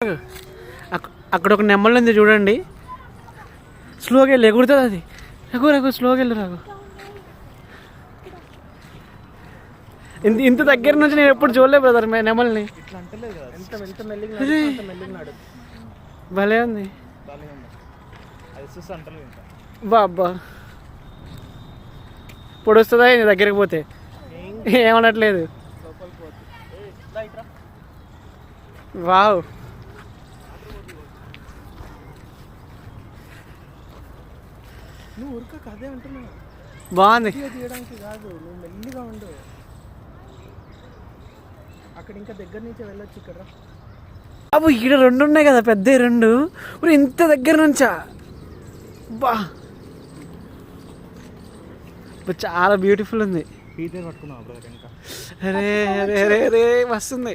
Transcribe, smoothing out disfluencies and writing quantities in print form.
ఆగు. అక్కడ ఒక నెమ్మలు ఉంది చూడండి, స్లోగా వెళ్ళి ఎగురుతుంది అది. రఘు స్లోగా వెళ్ళు రఘు. ఇంత దగ్గర నుంచి నేను ఎప్పుడు చూడలేదు బ్రదర్ నెమల్ని. భలే ఉంది బాబ్బా. పొడుస్తుందా దగ్గరికి పోతే? ఏమనట్లేదు. వావ్ బాగుంది. తీయడానికి కాదు, నువ్వు మెల్లిగా ఉండు. అక్కడ ఇంకా దగ్గర నుంచి వెళ్ళొచ్చు. ఇక్కడ అబ్బు ఇక్కడ 2 ఉన్నాయి కదా, పెద్ద 2. ఇంత దగ్గర నుంచా? బా చాలా బ్యూటిఫుల్ ఉంది. పీటర్ పట్టుకున్నావు బ్రదర్ ఇంకా. అరే అరే అరే అరే వస్తుంది.